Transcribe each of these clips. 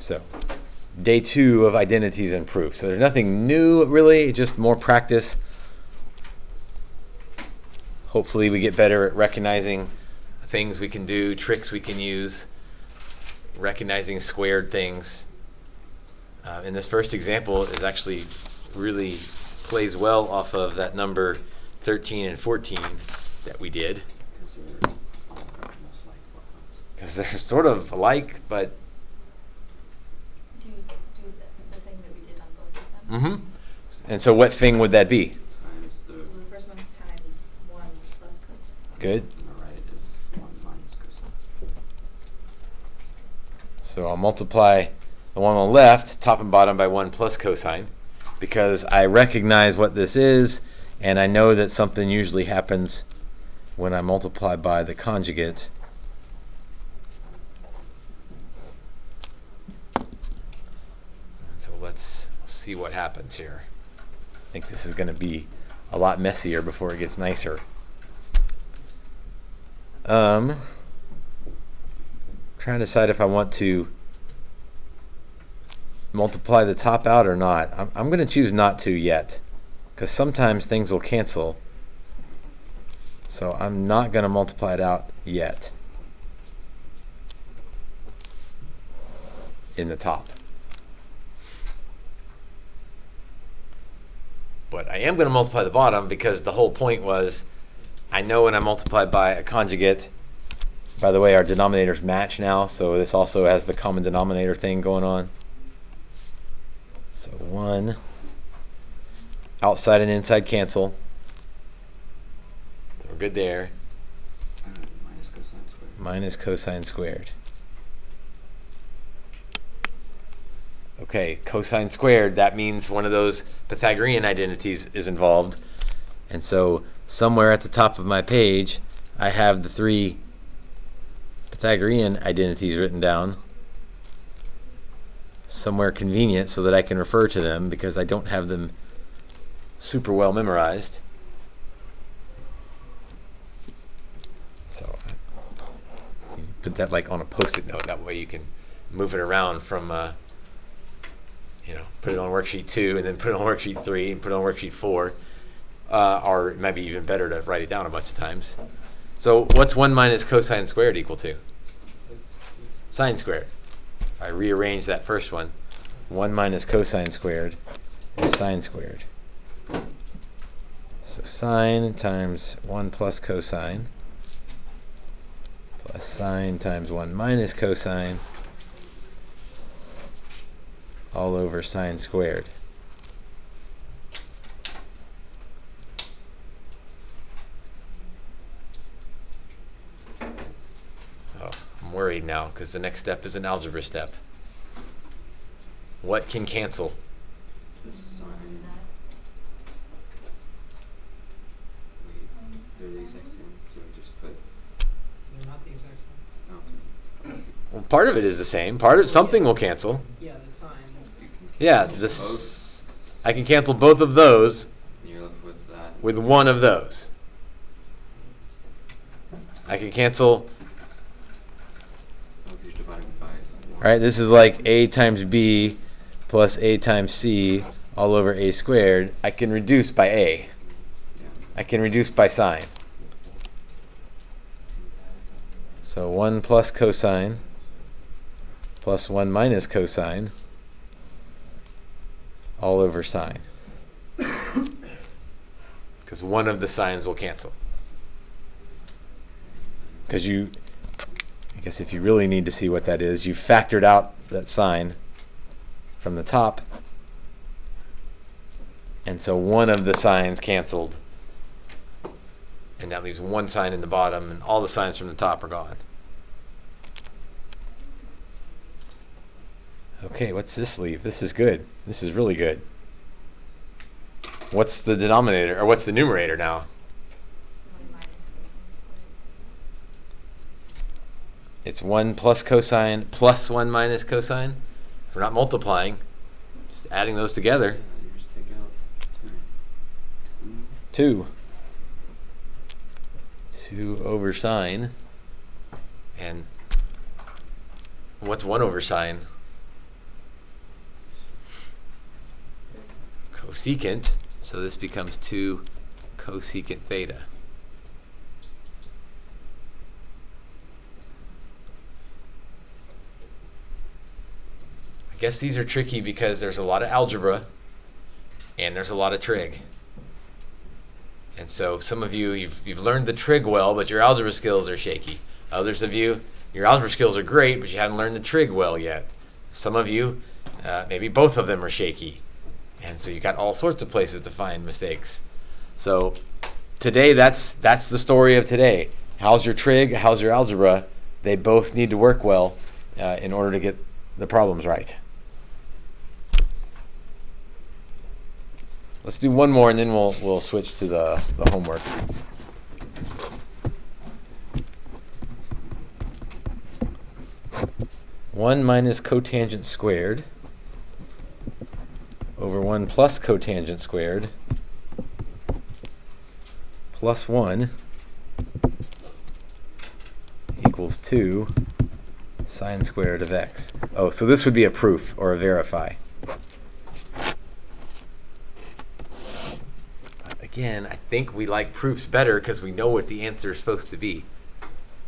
So, day 2 of identities and proofs. So there's nothing new really, just more practice. Hopefully we get better at recognizing things we can do, tricks we can use, recognizing squared things. In this first example is actually really plays well off of that number 13 and 14 that we did. Because they're sort of alike, but... Do the thing that we did on both of them? Mm-hmm. And so what thing would that be? Times the first one is times 1 plus cosine. Good. On the right is 1 minus cosine. So I'll multiply the one on the left, top and bottom, by 1 plus cosine, because I recognize what this is, and I know that something usually happens when I multiply by the conjugate. So let's see what happens here. I think this is going to be a lot messier before it gets nicer. Trying to decide if I want to multiply the top out or not. I'm going to choose not to yet, because sometimes things will cancel. So I'm not going to multiply it out yet in the top. But I am going to multiply the bottom, because the whole point was I know when I multiply by a conjugate. By the way, our denominators match now, so this also has the common denominator thing going on. So 1, outside and inside cancel. So we're good there. Minus cosine squared. Minus cosine squared. Okay, cosine squared, that means one of those Pythagorean identities is involved. And so somewhere at the top of my page, I have the 3 Pythagorean identities written down. Somewhere convenient so that I can refer to them, because I don't have them super well memorized. So you put that like on a post-it note. That way you can move it around from, put it on worksheet 2 and then put it on worksheet 3 and put it on worksheet 4. Or it might be even better to write it down a bunch of times. So what's 1 minus cosine squared equal to? Sine squared. If I rearrange that first one, 1 minus cosine squared is sine squared. So sine times 1 plus cosine plus sine times 1 minus cosine all over sine squared. I'm worried now because the next step is an algebra step. What can cancel? The sine. Wait, they're the exact same, so we just put. They're not the exact same. Oh. Well, part of it is the same. Something will cancel. Yeah, the sign. Yeah, I can cancel both of those And you're left with that. with one of those. I can cancel. Oh, you're divided by 1. Right, this is like a times b plus a times c all over a squared. I can reduce by a. Yeah. I can reduce by sine. So 1 plus cosine plus 1 minus cosine all over sine. Because one of the signs will cancel. Because I guess if you really need to see what that is, you factored out that sign from the top, and so one of the signs canceled, and that leaves one sign in the bottom, and all the signs from the top are gone. Okay, what's this leave? This is good. This is really good. What's the denominator, or what's the numerator now? 1 minus cosine squared. It's 1 plus cosine plus 1 minus cosine. We're not multiplying, just adding those together. Yeah, you just take out 2. 2 over sine. And what's 1 over sine? cosecant, so this becomes 2 cosecant theta. I guess these are tricky because there's a lot of algebra and there's a lot of trig. And so some of you, you've learned the trig well, but your algebra skills are shaky. Others of you, your algebra skills are great, but you haven't learned the trig well yet. Some of you, maybe both of them are shaky. And so you got all sorts of places to find mistakes. So today, that's the story of today. How's your trig? How's your algebra? They both need to work well in order to get the problems right. Let's do one more, and then we'll switch to the homework. One minus cotangent squared over 1 plus cotangent squared plus 1 equals 2 sine squared of x. Oh, so this would be a proof or a verify. Again, I think we like proofs better because we know what the answer is supposed to be.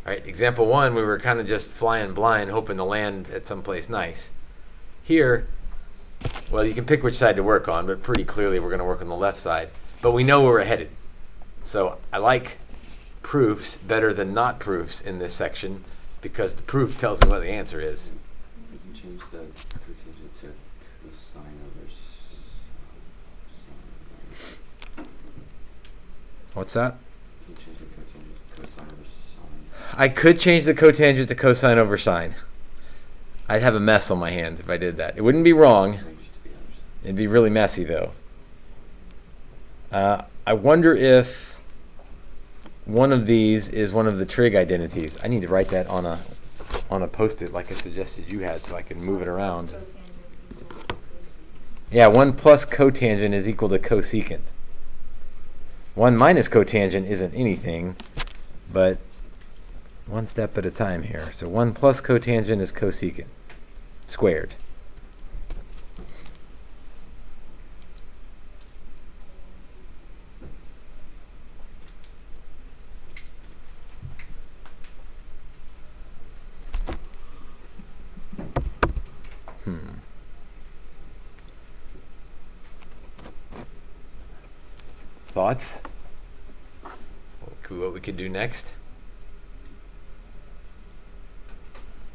All right, example 1, we were kind of just flying blind, hoping to land at some place nice. Here, well, you can pick which side to work on, but pretty clearly we're going to work on the left side. But we know where we're headed. So I like proofs better than not proofs in this section because the proof tells me what the answer is. You can change the cotangent to cosine over sine. What's that? You can change the cotangent to cosine over sine. I could change the cotangent to cosine over sine. I'd have a mess on my hands if I did that. It wouldn't be wrong. Maybe just the other side. It'd be really messy, though. I wonder if one of these is one of the trig identities. I need to write that on a post-it like I suggested you had so I can move it around. Cotangent equals cosecant. Yeah, 1 plus cotangent is equal to cosecant. 1 minus cotangent isn't anything, but one step at a time here. So 1 plus cotangent is cosecant squared. Thoughts? What we could do next?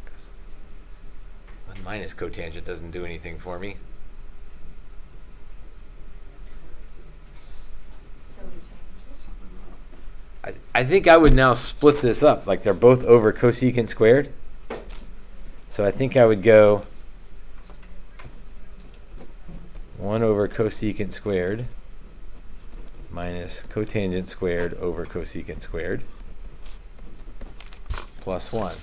'Cause 1 minus cotangent doesn't do anything for me. So we change it. I think I would now split this up, like they're both over cosecant squared. So I think I would go 1 over cosecant squared minus cotangent squared over cosecant squared plus 1.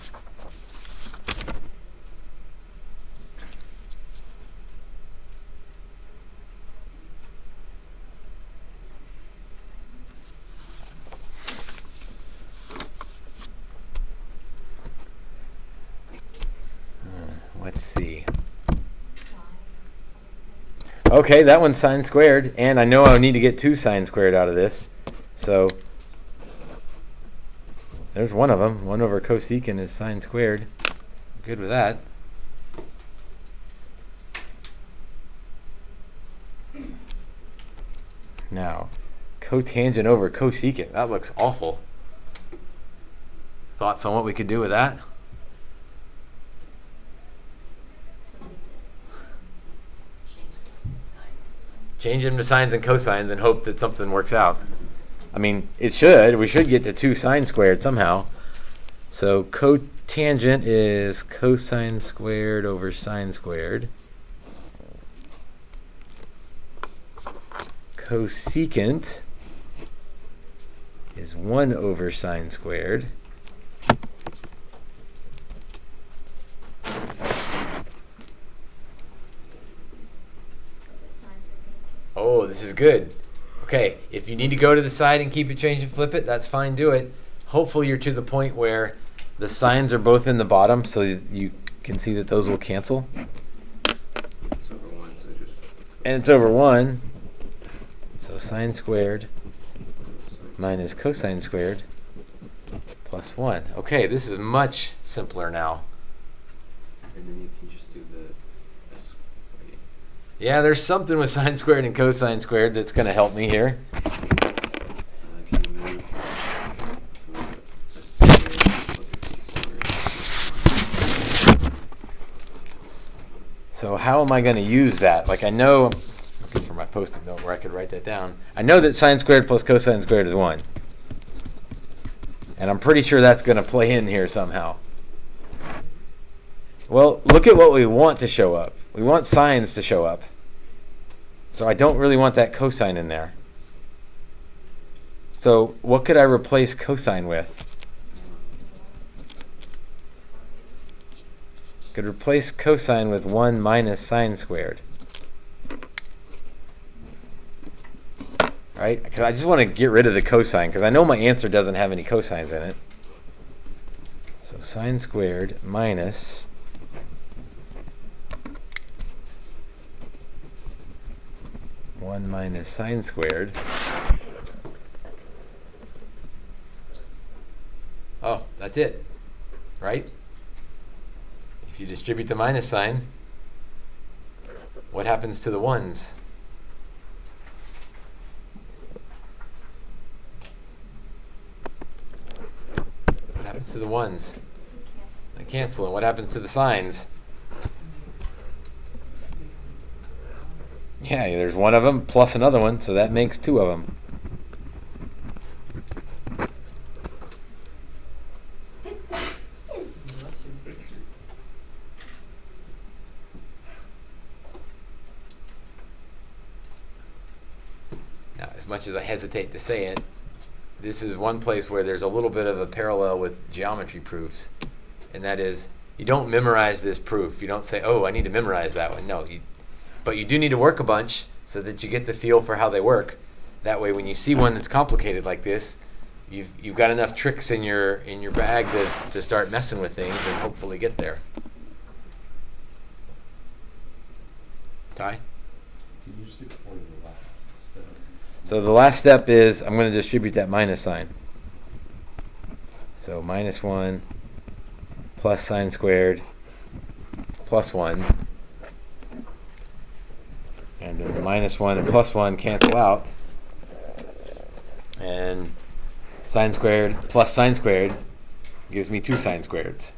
Let's see. Okay, that one's sine squared, and I know I need to get 2 sine squared out of this. So there's one of them. 1 over cosecant is sine squared. Good with that. Now, cotangent over cosecant. That looks awful. Thoughts on what we could do with that? Change them to sines and cosines and hope that something works out. I mean, it should. We should get to 2 sine squared somehow. So cotangent is cosine squared over sine squared. Cosecant is 1 over sine squared. Oh, this is good. Okay, if you need to go to the side and keep it change and flip it, that's fine, do it. Hopefully you're to the point where the sines are both in the bottom so you can see that those will cancel. It's over 1, so just... And it's over 1. So sine squared minus cosine squared plus 1. Okay, this is much simpler now. And then you can just do the S. Right? Yeah, there's something with sine squared and cosine squared that's going to help me here. Can you move S squared plus X squared? So how am I going to use that? Like I know, I'm looking for my post-it note where I could write that down. I know that sine squared plus cosine squared is 1. And I'm pretty sure that's going to play in here somehow. Well, look at what we want to show up. We want sines to show up. So I don't really want that cosine in there. So what could I replace cosine with? Could replace cosine with 1 minus sine squared. Right? Because I just want to get rid of the cosine because I know my answer doesn't have any cosines in it. So sine squared minus 1 minus sine squared. Oh, that's it. Right? If you distribute the minus sign, what happens to the ones? What happens to the ones? They cancel. And what happens to the signs? Yeah, there's one of them plus another one, so that makes 2 of them. Now, as much as I hesitate to say it, this is one place where there's a little bit of a parallel with geometry proofs, and that is you don't memorize this proof. You don't say, oh, I need to memorize that one. No, but you do need to work a bunch so that you get the feel for how they work. That way, when you see one that's complicated like this, you've got enough tricks in your bag to start messing with things and hopefully get there. Ty? Can you just explain the last step? So the last step is I'm going to distribute that minus sign. So minus 1 plus sine squared plus 1. And then the minus 1 and plus 1 cancel out. And sine squared plus sine squared gives me 2 sine squareds.